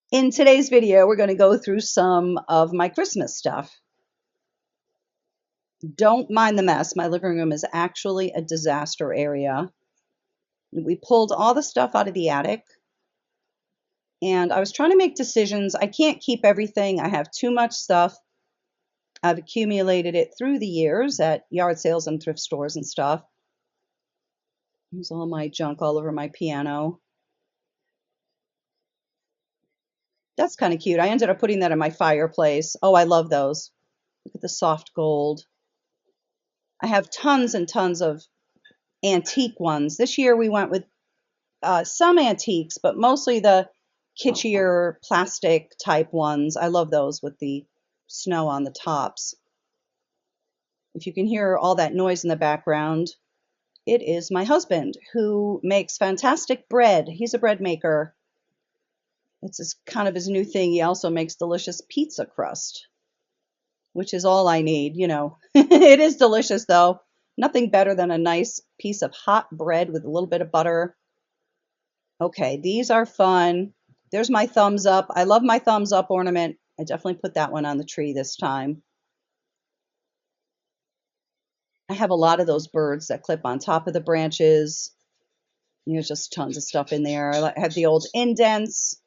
In today's video, we're going to go through some of my Christmas stuff. Don't mind the mess. My living room is actually a disaster area. We pulled all the stuff out of the attic, and I was trying to make decisions. I can't keep everything. I have too much stuff. I've accumulated it through the years at yard sales and thrift stores and stuff. There's all my junk all over my piano. That's kind of cute. I ended up putting that in my fireplace. Oh, I love those. Look at the soft gold. I have tons and tons of antique ones. This year we went with some antiques, but mostly the kitschier plastic type ones. I love those with the snow on the tops. If you can hear all that noise in the background, it is my husband who makes fantastic bread. He's a bread maker. It's kind of his new thing. He also makes delicious pizza crust, which is all I need, you know. It is delicious though. Nothing better than a nice piece of hot bread with a little bit of butter. Okay, these are fun. There's my thumbs up. I love my thumbs up ornament. I definitely put that one on the tree this time. I have a lot of those birds that clip on top of the branches. There's just tons of stuff in there. I have the old indents.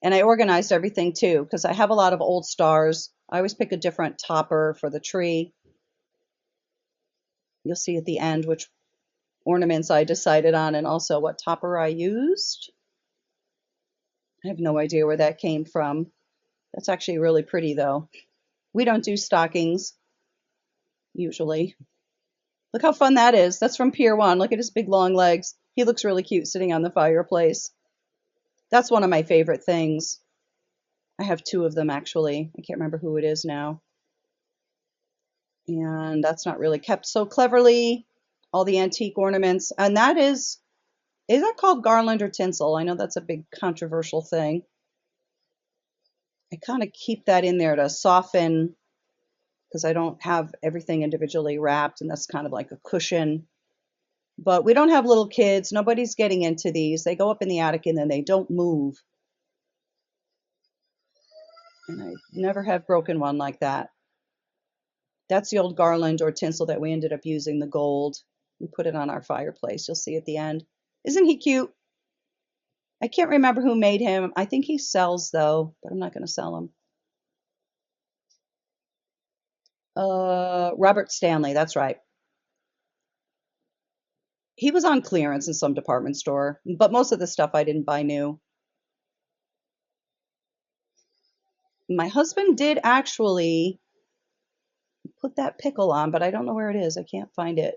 And I organized everything too, because I have a lot of old stars. I always pick a different topper for the tree. You'll see at the end which ornaments I decided on and also what topper I used. I have no idea where that came from. That's actually really pretty though. We don't do stockings usually. Look how fun that is. That's from Pier 1. Look at his big long legs. He looks really cute sitting on the fireplace. That's one of my favorite things. I have two of them actually. I can't remember who it is now. And that's not really kept so cleverly. All the antique ornaments. And that is that called garland or tinsel? I know that's a big controversial thing. I kind of keep that in there to soften because I don't have everything individually wrapped, and that's kind of like a cushion. But we don't have little kids. Nobody's getting into these. They go up in the attic and then they don't move. And I never have broken one like that. That's the old garland or tinsel that we ended up using, the gold. We put it on our fireplace. You'll see at the end. Isn't he cute? I can't remember who made him. I think he sells though, but I'm not going to sell him. Robert Stanley, that's right. He was on clearance in some department store, but most of the stuff I didn't buy new. My husband did actually put that pickle on, but I don't know where it is. I can't find it.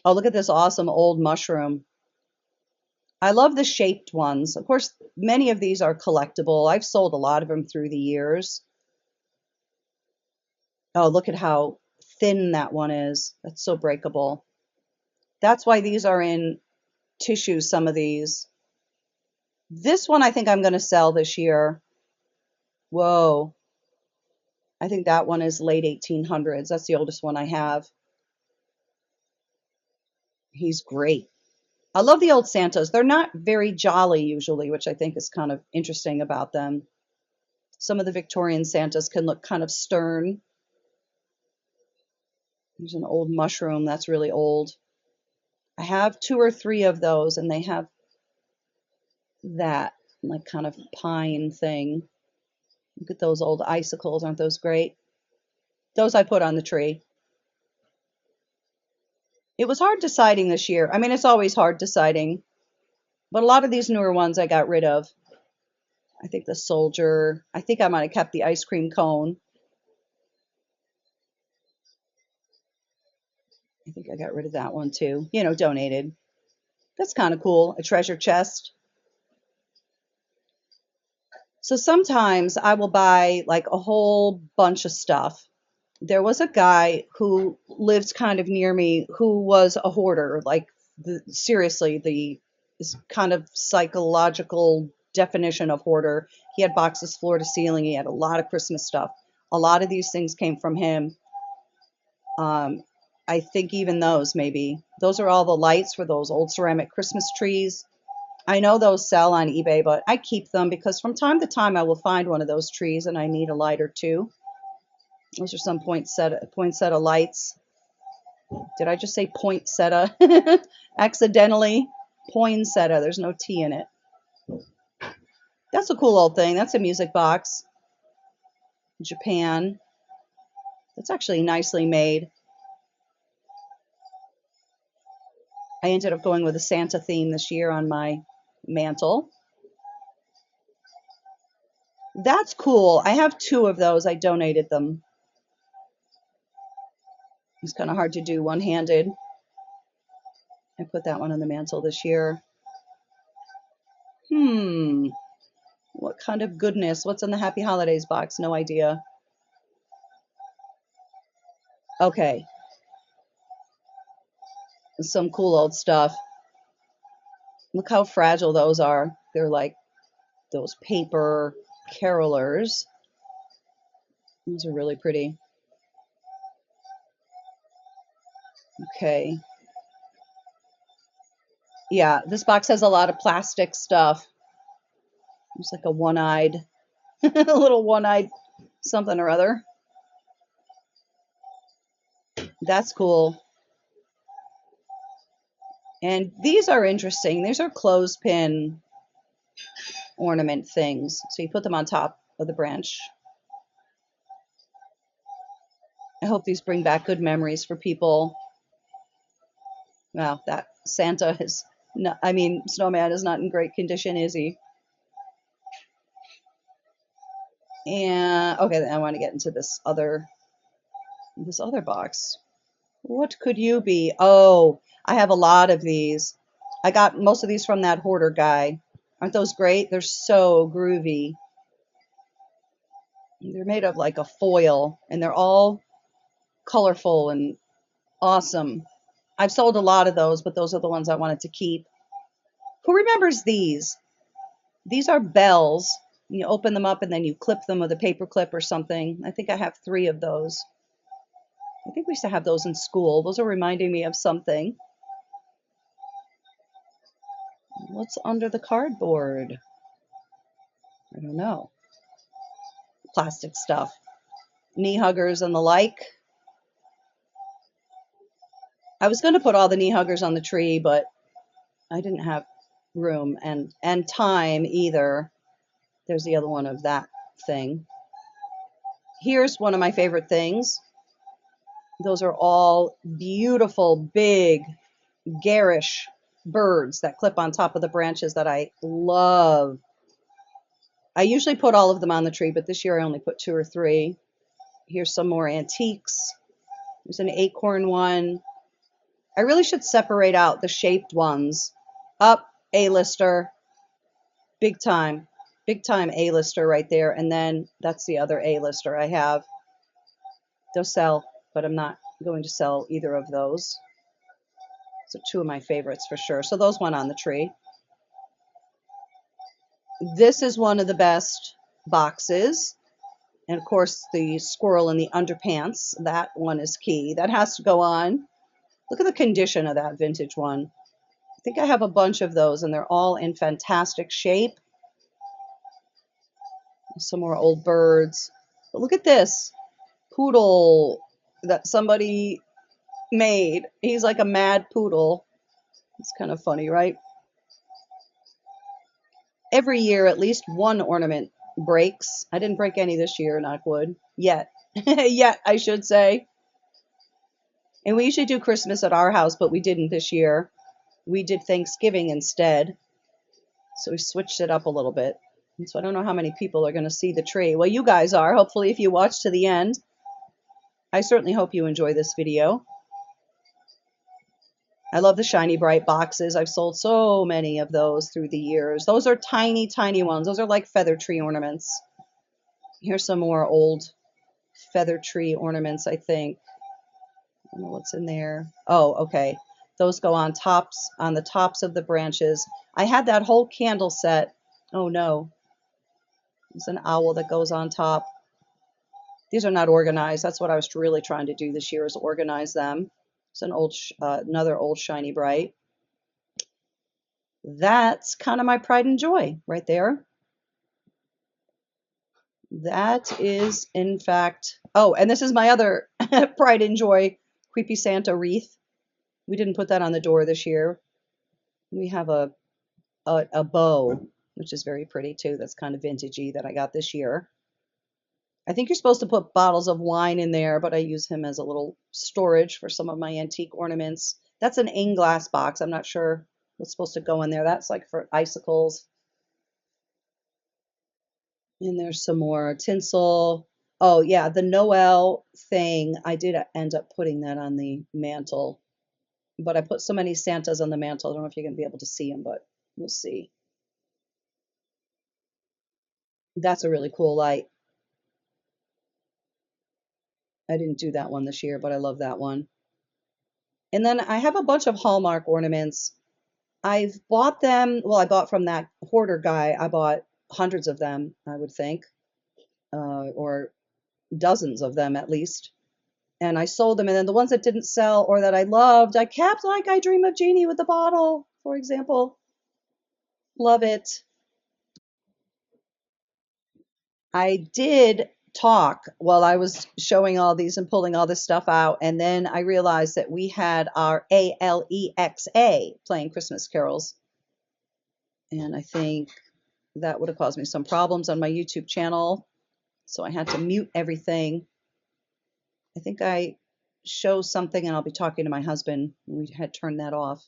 Oh, look at this awesome old mushroom. I love the shaped ones. Of course, many of these are collectible. I've sold a lot of them through the years. Oh, look at how thin that one is. That's so breakable. That's why these are in tissue, some of these. This one I think I'm going to sell this year. Whoa. I think that one is late 1800s. That's the oldest one I have. He's great. I love the old Santas. They're not very jolly usually, which I think is kind of interesting about them. Some of the Victorian Santas can look kind of stern. There's an old mushroom that's really old. I have 2 or 3 of those, and they have that like kind of pine thing. Look at those old icicles. Aren't those great? Those I put on the tree. It was hard deciding this year. I mean, it's always hard deciding, but a lot of these newer ones I got rid of. I think the soldier, I think I might have kept the ice cream cone. I think I got rid of that one too. You know, donated. That's kind of cool. A treasure chest. So sometimes I will buy like a whole bunch of stuff. There was a guy who lived kind of near me who was a hoarder, like seriously, the this kind of psychological definition of hoarder. He had boxes floor to ceiling. He had a lot of Christmas stuff. A lot of these things came from him. I think even those maybe. Those are all the lights for those old ceramic Christmas trees. I know those sell on eBay, but I keep them because from time to time I will find one of those trees and I need a light or two. Those are some poinsettia lights. Did I just say poinsettia? Accidentally. Poinsettia. There's no T in it. That's a cool old thing. That's a music box. Japan. It's actually nicely made. I ended up going with a Santa theme this year on my mantle. That's cool. I have 2 of those. I donated them. It's kind of hard to do one-handed. I put that one on the mantle this year. What kind of goodness? What's in the Happy Holidays box? No idea. Okay. Some cool old stuff. Look how fragile those are. They're like those paper carolers. Those are really pretty. Okay. Yeah, this box has a lot of plastic stuff. It's like a one-eyed, a little one-eyed something or other. That's cool. And these are interesting. These are clothespin ornament things. So you put them on top of the branch. I hope these bring back good memories for people. Wow, that Santa is not, I mean, Snowman is not in great condition, is he? And okay, I want to get into this other box. What could you be? Oh, I have a lot of these. I got most of these from that hoarder guy. Aren't those great? They're so groovy. They're made of like a foil, and they're all colorful and awesome. I've sold a lot of those, but those are the ones I wanted to keep. Who remembers these? These are bells. You open them up and then you clip them with a paper clip or something. I think I have 3 of those. I think we used to have those in school. Those are reminding me of something. What's under the cardboard? I don't know. Plastic stuff. Knee huggers and the like. I was going to put all the knee huggers on the tree, but I didn't have room and time either. There's the other one of that thing. Here's one of my favorite things. Those are all beautiful, big, garish birds that clip on top of the branches that I love. I usually put all of them on the tree, but this year I only put 2 or 3. Here's some more antiques. There's an acorn one. I really should separate out the shaped ones. Up, A-lister, big time A-lister right there. And then that's the other A-lister I have. They'll sell, but I'm not going to sell either of those. So 2 of my favorites for sure. So those went on the tree. This is one of the best boxes. And of course, the squirrel in the underpants. That one is key. That has to go on. Look at the condition of that vintage one. I think I have a bunch of those, and they're all in fantastic shape. Some more old birds. But look at this poodle that somebody made. He's like a mad poodle. It's kind of funny, right? Every year, at least one ornament breaks. I didn't break any this year, knock wood. Yet. Yet, I should say. And we usually do Christmas at our house, but we didn't this year. We did Thanksgiving instead. So we switched it up a little bit. And so I don't know how many people are going to see the tree. Well, you guys are. Hopefully, if you watch to the end. I certainly hope you enjoy this video. I love the shiny bright boxes. I've sold so many of those through the years. Those are tiny, tiny ones. Those are like feather tree ornaments. Here's some more old feather tree ornaments, I think. I don't know what's in there. Oh, okay. Those go on the tops of the branches. I had that whole candle set. Oh no. There's an owl that goes on top. These are not organized. That's what I was really trying to do this year, is organize them. It's an old, another old shiny bright. That's kind of my pride and joy right there. That is, in fact, oh, and this is my other pride and joy, creepy Santa wreath. We didn't put that on the door this year. We have a bow, which is very pretty too. That's kind of vintagey that I got this year. I think you're supposed to put bottles of wine in there, but I use him as a little storage for some of my antique ornaments. That's an glass box. I'm not sure what's supposed to go in there. That's like for icicles. And there's some more tinsel. Oh, yeah, the Noel thing, I did end up putting that on the mantle, but I put so many Santas on the mantle. I don't know if you're going to be able to see them, but we'll see. That's a really cool light. I didn't do that one this year, but I love that one. And then I have a bunch of Hallmark ornaments. I've bought them, well, I bought from that hoarder guy. I bought hundreds of them, I would think, or dozens of them at least. And I sold them. And then the ones that didn't sell or that I loved, I kept, like I Dream of Jeannie with the bottle, for example. Love it. I did talk while I was showing all these and pulling all this stuff out. And then I realized that we had our Alexa playing Christmas carols. And I think that would have caused me some problems on my YouTube channel. So I had to mute everything. I think I show something and I'll be talking to my husband. We had turned that off.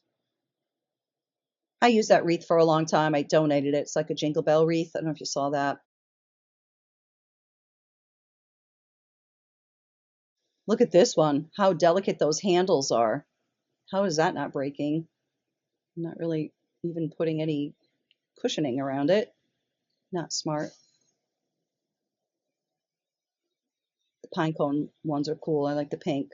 I used that wreath for a long time. I donated it. It's like a Jingle Bell wreath. I don't know if you saw that. Look at this one. How delicate those handles are. How is that not breaking? I'm not really even putting any cushioning around it. Not smart. The pine cone ones are cool. I like the pink.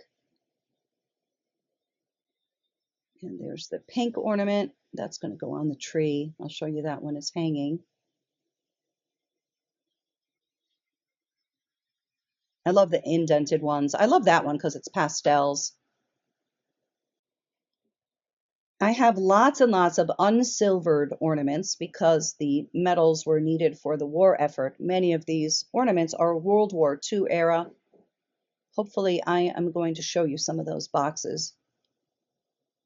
And there's the pink ornament. That's going to go on the tree. I'll show you that when it's hanging. I love the indented ones. I love that one because it's pastels. I have lots and lots of unsilvered ornaments because the metals were needed for the war effort. Many of these ornaments are World War II era. Hopefully I am going to show you some of those boxes.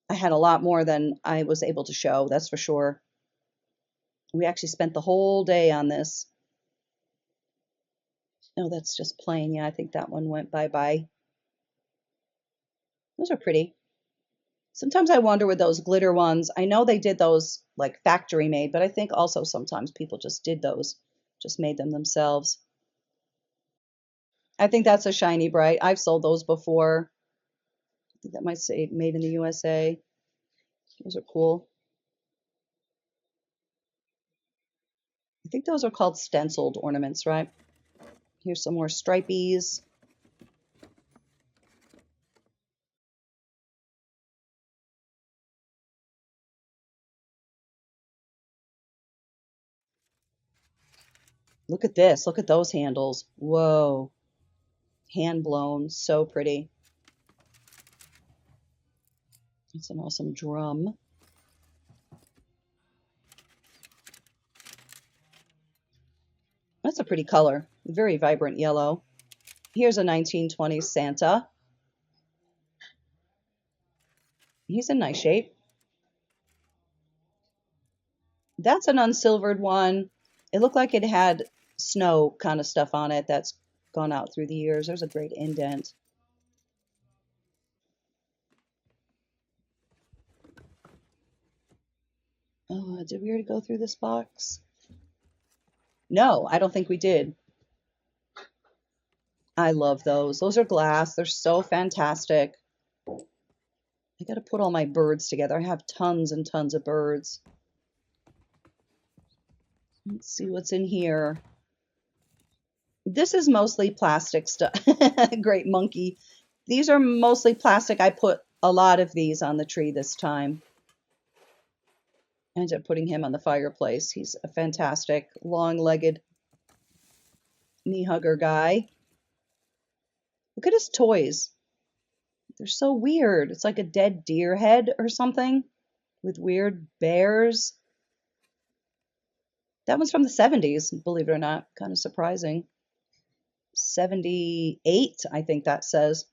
I had a lot more than I was able to show, that's for sure. We actually spent the whole day on this. Oh, that's just plain. Yeah, I think that one went bye-bye. Those are pretty. Sometimes I wonder with those glitter ones, I know they did those like factory made, but I think also sometimes people just did those, just made them themselves. I think that's a shiny bright. I've sold those before. I think that might say made in the USA. Those are cool. I think those are called stenciled ornaments, right? Here's some more stripies. Look at this. Look at those handles. Whoa. Hand blown. So pretty. It's an awesome drum. That's a pretty color. Very vibrant yellow. Here's a 1920s Santa. He's in nice shape. That's an unsilvered one. It looked like it had snow kind of stuff on it that's gone out through the years. There's a great indent. Oh, did we already go through this box? No, I don't think we did. I love those. Those are glass. They're so fantastic. I got to put all my birds together. I have tons and tons of birds. Let's see what's in here. This is mostly plastic stuff. Great monkey. These are mostly plastic. I put a lot of these on the tree this time. I ended up putting him on the fireplace. He's a fantastic long-legged knee hugger guy. Look at his toys. They're so weird. It's like a dead deer head or something with weird bears. That one's from the 70s, believe it or not. Kind of surprising. 78, I think that says.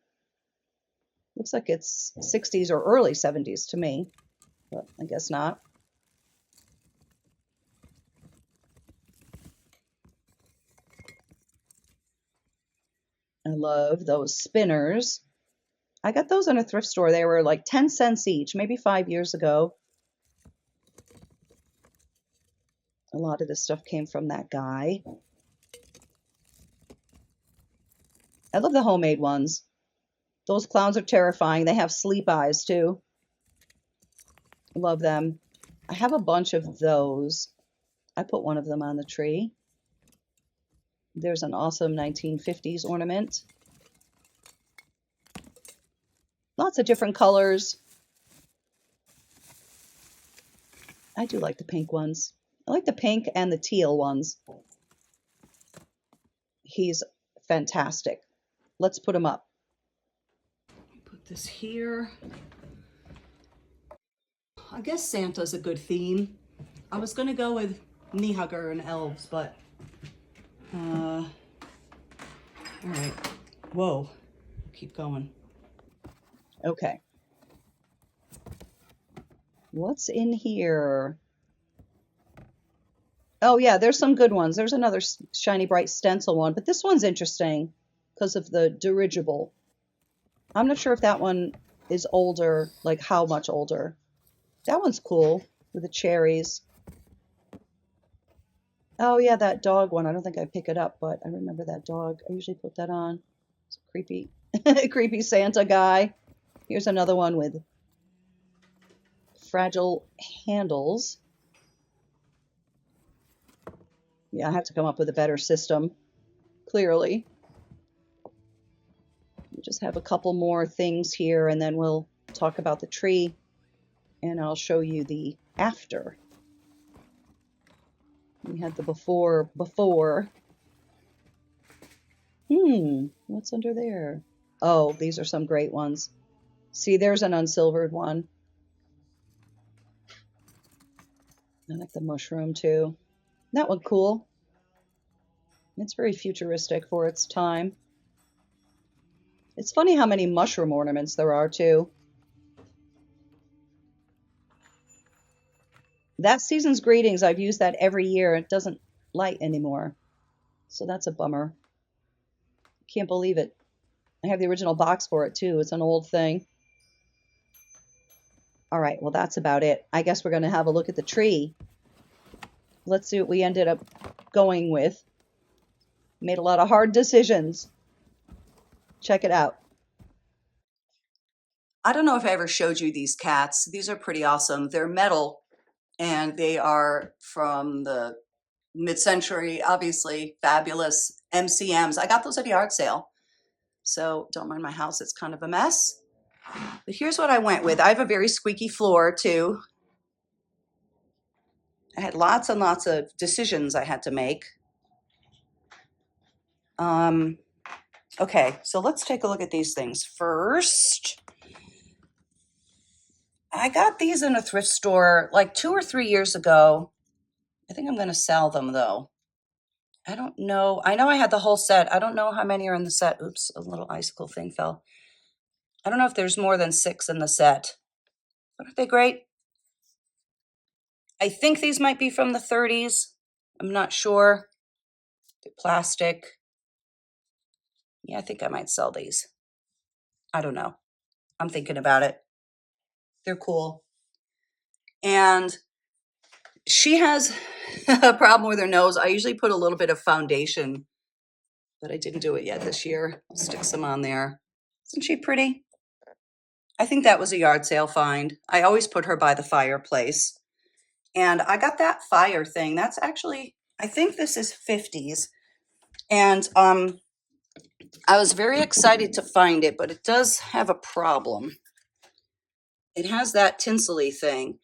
Looks like it's 60s or early 70s to me, but I guess not. I love those spinners. I got those in a thrift store. They were like 10 cents each, maybe 5 years ago. A lot of this stuff came from that guy. I love the homemade ones. Those clowns are terrifying. They have sleep eyes too. Love them. I have a bunch of those. I put one of them on the tree. There's an awesome 1950s ornament. Lots of different colors. I do like the pink ones. I like the pink and the teal ones. He's fantastic. Let's put him up. Put this here. I guess Santa's a good theme. I was going to go with knee hugger and elves, but all right. Whoa. Keep going. Okay. What's in here? Oh yeah, there's some good ones. There's another shiny bright stencil one, but this one's interesting because of the dirigible. I'm not sure if that one is older, like how much older. That one's cool with the cherries. Oh yeah, that dog one. I don't think I pick it up, but I remember that dog. I usually put that on. It's a creepy, creepy Santa guy. Here's another one with fragile handles. Yeah, I have to come up with a better system, clearly. We just have a couple more things here, and then we'll talk about the tree, and I'll show you the after. We had the before. What's under there? Oh, these are some great ones. See, there's an unsilvered one. I like the mushroom too. That one cool. It's very futuristic for its time. It's funny how many mushroom ornaments there are too. That Season's Greetings, I've used that every year. It doesn't light anymore. So that's a bummer. Can't believe it. I have the original box for it too. It's an old thing. All right, well, that's about it. I guess we're going to have a look at the tree. Let's see what we ended up going with. Made a lot of hard decisions. Check it out. I don't know if I ever showed you these cats. These are pretty awesome. They're metal, and they are from the mid-century, obviously, fabulous MCMs. I got those at a yard sale, so don't mind my house. It's kind of a mess. But here's what I went with. I have a very squeaky floor, too. I had lots and lots of decisions I had to make. Okay, so let's take a look at these things. First, I got these in a thrift store like 2 or 3 years ago. I think I'm going to sell them, though. I don't know. I know I had the whole set. I don't know how many are in the set. Oops, a little icicle thing fell. I don't know if there's more than 6 in the set. But aren't they great? I think these might be from the 30s. I'm not sure. They're plastic. Yeah, I think I might sell these. I don't know. I'm thinking about it. They're cool. And she has a problem with her nose. I usually put a little bit of foundation, but I didn't do it yet this year. I'll stick some on there. Isn't she pretty? I think that was a yard sale find. I always put her by the fireplace. And I got that fire thing. That's actually, I think this is 50s. And I was very excited to find it, but it does have a problem. It has that tinsely thing,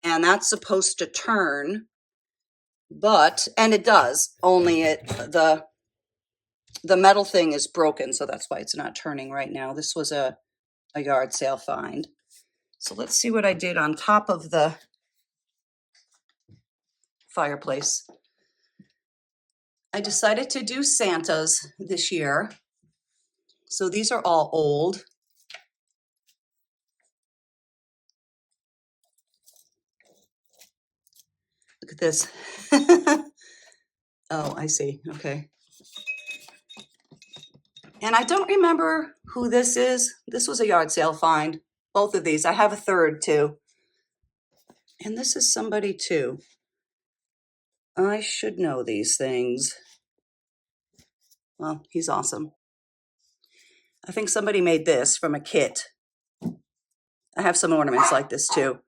and that's supposed to turn, and it does, only the metal thing is broken, so that's why it's not turning right now. This was a yard sale find. So let's see what I did on top of the fireplace. I decided to do Santas this year. So these are all old. Look at this. Oh, I see. Okay. And I don't remember who this is. This was a yard sale find. Both of these. I have a third too. And this is somebody too. I should know these things. Well, he's awesome. I think somebody made this from a kit. I have some ornaments like this too.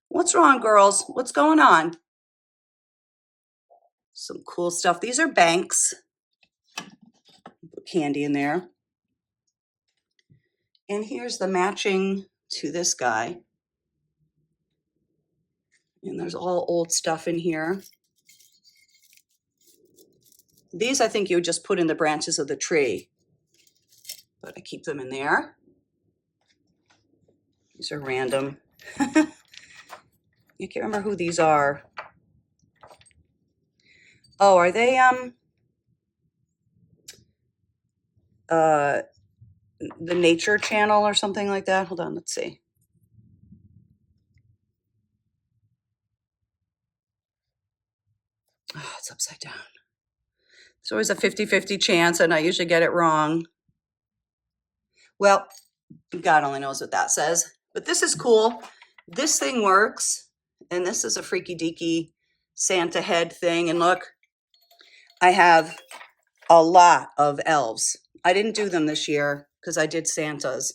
What's wrong, girls? What's going on? Some cool stuff. These are banks. Put candy in there. And here's the matching to this guy. And there's all old stuff in here. These I think you would just put in the branches of the tree. But I keep them in there. These are random. You can't remember who these are. Oh, are they the Nature Channel or something like that? Hold on, let's see. Oh, it's upside down. There's always a 50-50 chance, and I usually get it wrong. Well, God only knows what that says. But this is cool. This thing works. And this is a freaky deaky Santa head thing. And look, I have a lot of elves. I didn't do them this year because I did Santas.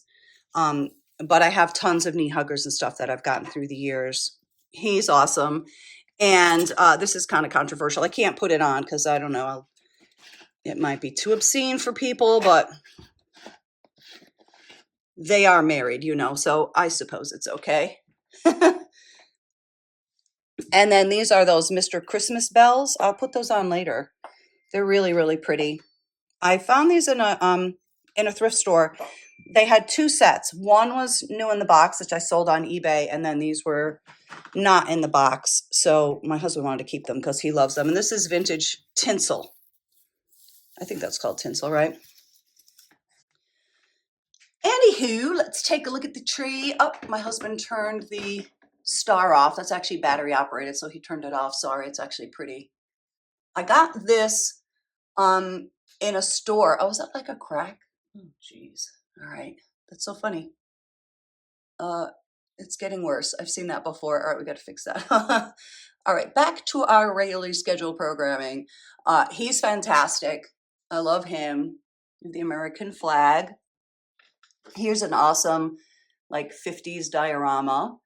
But I have tons of knee huggers and stuff that I've gotten through the years. He's awesome. And this is kind of controversial. I can't put it on because I don't know. It might be too obscene for people, but they are married, you know, so I suppose it's okay. And then these are those Mr. Christmas bells. I'll put those on later. They're really, really pretty. I found these in a thrift store. They had two sets. One was new in the box, which I sold on eBay, and then these were not in the box. So my husband wanted to keep them because he loves them. And this is vintage tinsel. I think that's called tinsel, right? Anywho, let's take a look at the tree. Oh, my husband turned the star off. That's actually battery operated, so he turned it off. Sorry, it's actually pretty. I got this in a store. Oh, is that like a crack? Oh, jeez. All right. That's so funny. It's getting worse. I've seen that before. All right, we got to fix that. All right, back to our regularly scheduled programming. He's fantastic. I love him. The American flag. Here's an awesome, like 50s diorama.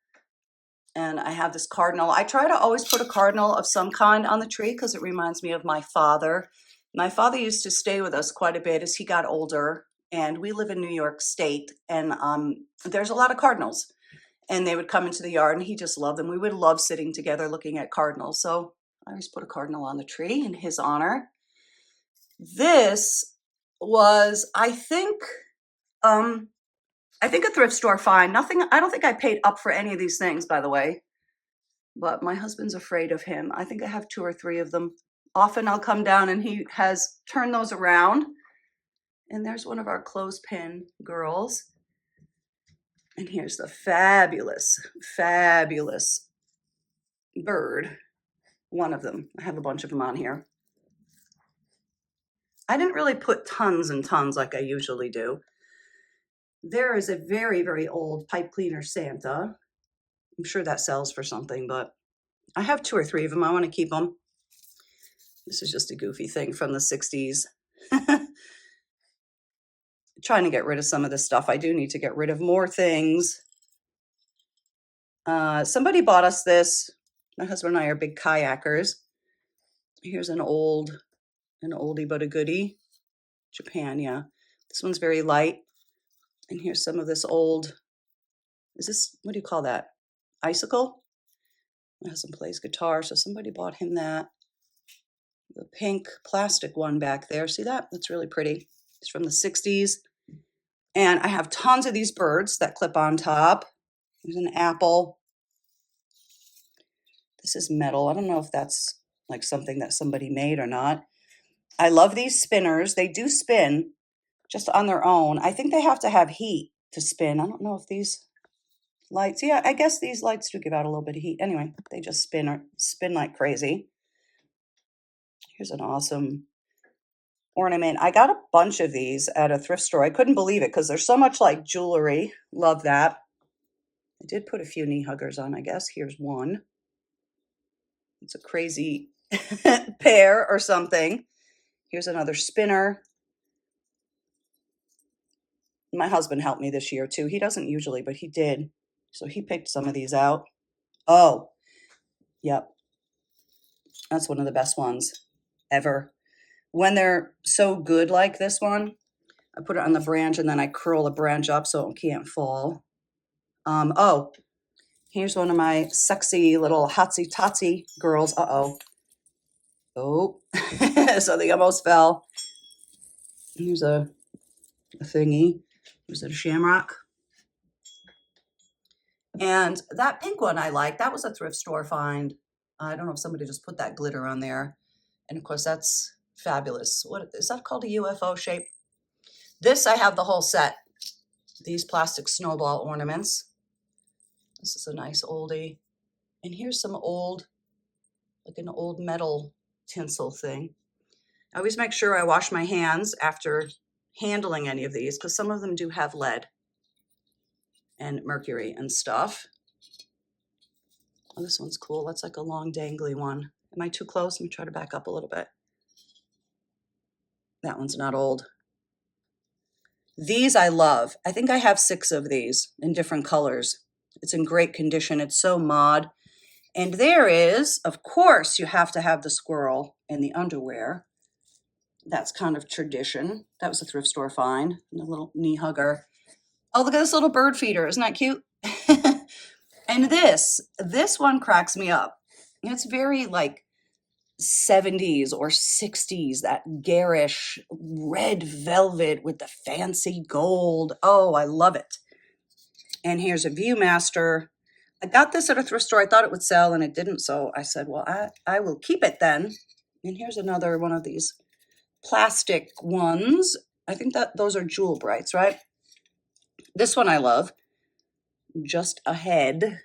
And I have this cardinal. I try to always put a cardinal of some kind on the tree because it reminds me of my father. My father used to stay with us quite a bit as he got older. And we live in New York State. And there's a lot of cardinals. And they would come into the yard and he just loved them. We would love sitting together looking at cardinals. So I always put a cardinal on the tree in his honor. This was, I think a thrift store find. Nothing, I don't think I paid up for any of these things, by the way. But my husband's afraid of him. I think I have 2 or 3 of them. Often I'll come down and he has turned those around. And there's one of our clothespin girls. And here's the fabulous, fabulous bird. One of them. I have a bunch of them on here. I didn't really put tons and tons like I usually do. There is a very, very old pipe cleaner Santa. I'm sure that sells for something, but I have 2 or 3 of them. I want to keep them. This is just a goofy thing from the 60s. Trying to get rid of some of this stuff. I do need to get rid of more things. Somebody bought us this. My husband and I are big kayakers. Here's an oldie but a goodie. Japan, yeah. This one's very light. And here's some of this old, is this, what do you call that? Icicle? My husband plays guitar, so somebody bought him that. The pink plastic one back there. See that? That's really pretty. It's from the 60s. And I have tons of these birds that clip on top. There's an apple. This is metal. I don't know if that's like something that somebody made or not. I love these spinners. They do spin just on their own. I think they have to have heat to spin. I don't know if these lights, yeah, I guess these lights do give out a little bit of heat. Anyway, they just spin like crazy. Here's an awesome ornament. I got a bunch of these at a thrift store. I couldn't believe it because they're so much like jewelry. Love that. I did put a few knee huggers on, I guess. Here's one. It's a crazy pear or something. Here's another spinner. My husband helped me this year too. He doesn't usually, but he did. So he picked some of these out. Oh, yep. That's one of the best ones ever. When they're so good like this one, I put it on the branch and then I curl the branch up so it can't fall. Oh, here's one of my sexy little hotsy-totsy girls. Uh-oh. Oh, so they almost fell. Here's a thingy. Here's a shamrock. And that pink one I like. That was a thrift store find. I don't know if somebody just put that glitter on there. And of course, that's fabulous. What is that called? A UFO shape? This, I have the whole set. These plastic snowball ornaments. This is a nice oldie. And here's some old, like an old metal tinsel thing. I always make sure I wash my hands after handling any of these because some of them do have lead and mercury and stuff. Oh, this one's cool. That's like a long dangly one. Am I too close? Let me try to back up a little bit. That one's not old. These I love. I think I have 6 of these in different colors. It's in great condition. It's so mod. And there is, of course, you have to have the squirrel in the underwear. That's kind of tradition. That was a thrift store find. And a little knee hugger. Oh, look at this little bird feeder. Isn't that cute? And this one cracks me up. It's very like 70s or 60s, that garish red velvet with the fancy gold. Oh, I love it. And here's a Viewmaster. I got this at a thrift store. I thought it would sell and it didn't. So I said, well, I will keep it then. And here's another one of these plastic ones. I think that those are Jewel Brights, right? This one I love. Just a head.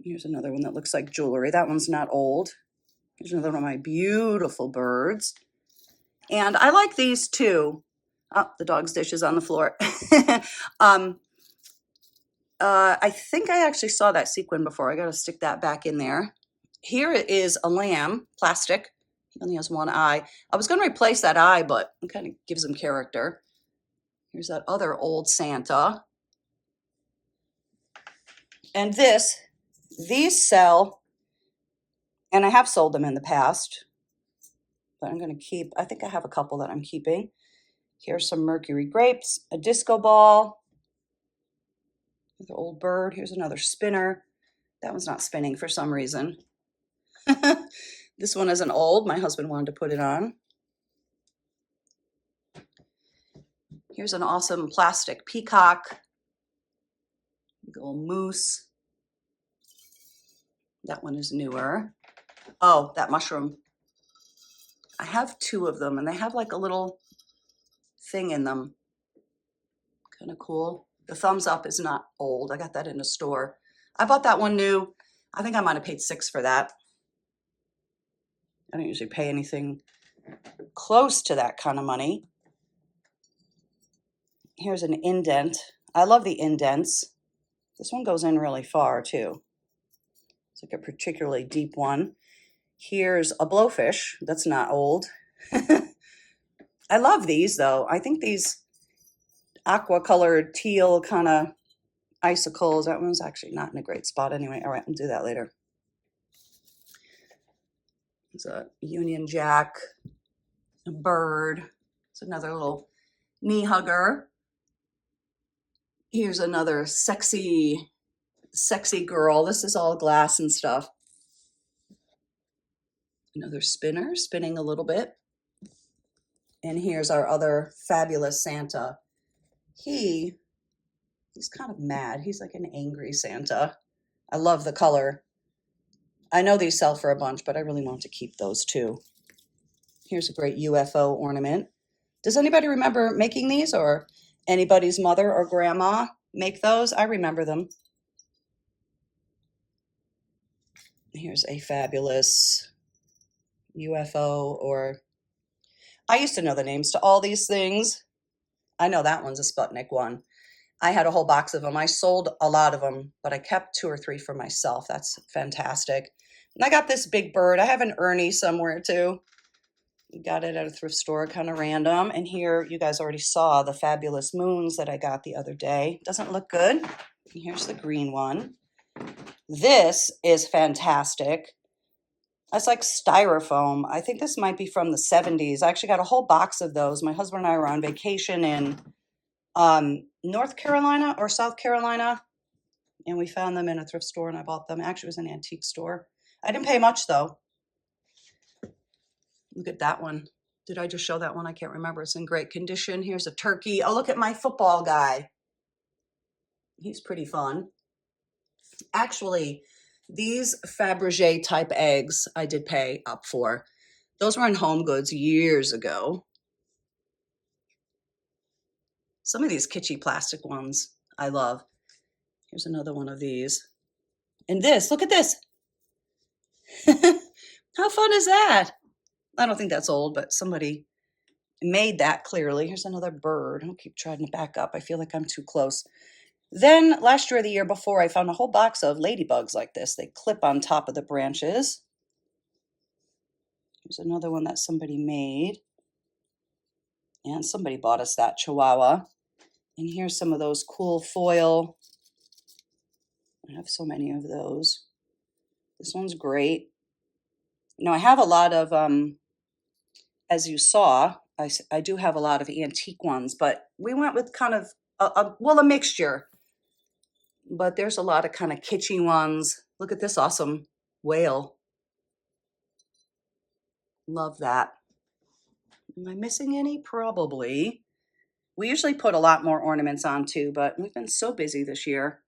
Here's another one that looks like jewelry. That one's not old. Here's another one of my beautiful birds. And I like these too. Oh, the dog's dish is on the floor. I think I actually saw that sequin before. I got to stick that back in there. Here it is a lamb, plastic. He only has one eye. I was going to replace that eye, but it kind of gives him character. Here's that other old Santa. And these sell, and I have sold them in the past, but I'm going to keep, I think I have a couple that I'm keeping. Here's some Mercury grapes, a disco ball, the old bird. Here's another spinner. That one's not spinning for some reason. This one isn't old. My husband wanted to put it on. Here's an awesome plastic peacock. Big old moose. That one is newer. Oh, that mushroom. I have 2 of them and they have like a little thing in them. Kind of cool. The thumbs up is not old. I got that in a store. I bought that one new. I think I might have paid $6 for that. I don't usually pay anything close to that kind of money. Here's an indent. I love the indents. This one goes in really far too. It's like a particularly deep one. Here's a blowfish. That's not old. I love these though. I think these aqua colored teal kind of icicles. That one's actually not in a great spot anyway. All right, I'll do that later. It's a Union Jack, a bird. It's another little knee hugger. Here's another sexy girl. This is all glass and stuff. Another spinner, spinning a little bit. And here's our other fabulous Santa. He's kind of mad. He's like an angry Santa. I love the color. I know these sell for a bunch, but I really want to keep those too. Here's a great UFO ornament. Does anybody remember making these, or anybody's mother or grandma make those? I remember them. Here's a fabulous UFO, or I used to know the names to all these things. I know that one's a Sputnik one. I had a whole box of them. I sold a lot of them, but I kept 2 or 3 for myself. That's fantastic. And I got this big bird. I have an Ernie somewhere too. Got it at a thrift store, kind of random. And here you guys already saw the fabulous moons that I got the other day. Doesn't look good. And here's the green one. This is fantastic. That's like styrofoam. I think this might be from the 70s. I actually got a whole box of those. My husband and I were on vacation in North Carolina or South Carolina, and we found them in a thrift store and I bought them. Actually, it was an antique store. I didn't pay much though. Look at that one. Did I just show that one? I can't remember. It's in great condition. Here's a turkey. Oh, look at my football guy. He's pretty fun. Actually, these Fabergé type eggs I did pay up for. Those were in Home Goods years ago. Some of these kitschy plastic ones I love. Here's another one of these. And this, look at this. How fun is that? I don't think that's old, but somebody made that clearly. Here's another bird. I'll keep trying to back up. I feel like I'm too close. Then last year or the year before, I found a whole box of ladybugs like this. They clip on top of the branches. Here's another one that somebody made. And somebody bought us that chihuahua. And here's some of those cool foil. I have so many of those. This one's great. You know, I have a lot of, as you saw, I do have a lot of antique ones, but we went with kind of, a mixture. But there's a lot of kind of kitschy ones. Look at this awesome whale. Love that. Am I missing any? Probably. We usually put a lot more ornaments on too, but we've been so busy this year.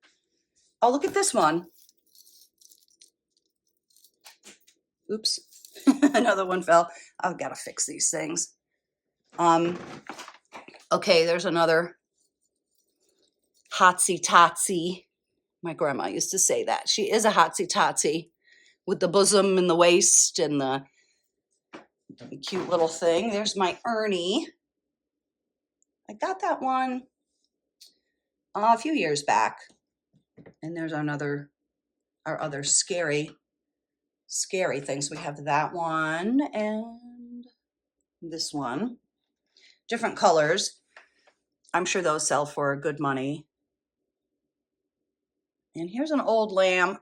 Oh, look at this one. Oops, another one fell. I've got to fix these things. Okay, there's another hotsy totsy. My grandma used to say that. She is a hotsy totsy with the bosom and the waist and the cute little thing. There's my Ernie. I got that one a few years back. And there's our other scary things. We have that one and this one. Different colors. I'm sure those sell for good money. And here's an old lamb,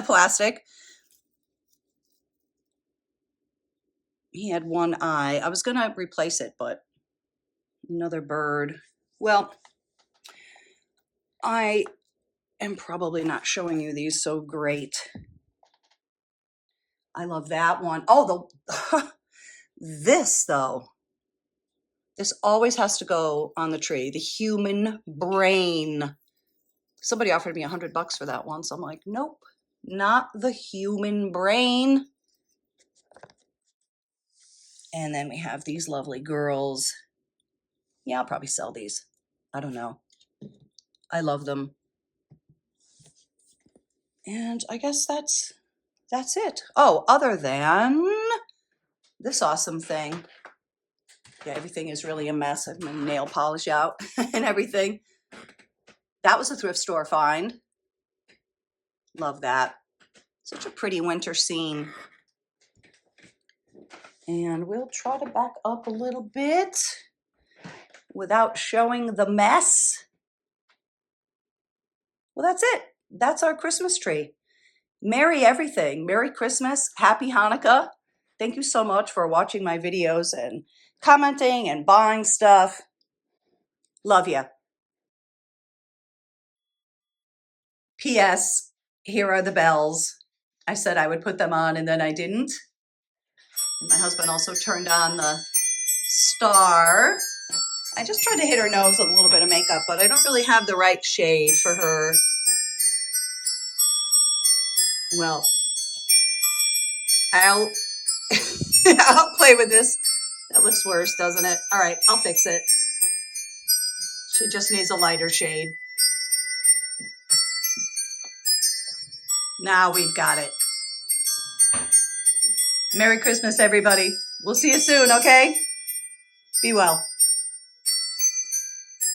plastic. He had one eye. I was going to replace it, but another bird. Well, I am probably not showing you these so great. I love that one. Oh, this though. This always has to go on the tree. The human brain. Somebody offered me $100 for that one, so I'm like, nope, not the human brain. And then we have these lovely girls. Yeah, I'll probably sell these. I don't know. I love them. And I guess that's it. Oh, other than this awesome thing. Yeah, everything is really a mess. I have my nail polish out and everything. That was a thrift store find. Love that. Such a pretty winter scene. And we'll try to back up a little bit without showing the mess. Well, that's it. That's our Christmas tree. Merry everything. Merry Christmas. Happy Hanukkah. Thank you so much for watching my videos and commenting and buying stuff. Love ya. P.S. Here are the bells. I said I would put them on and then I didn't. And my husband also turned on the star. I just tried to hit her nose with a little bit of makeup, but I don't really have the right shade for her. Well, I'll I'll play with this That looks worse, doesn't it? All right, I'll fix it. She just needs a lighter shade. Now we've got it. Merry Christmas, everybody. We'll see you soon, okay? Be well.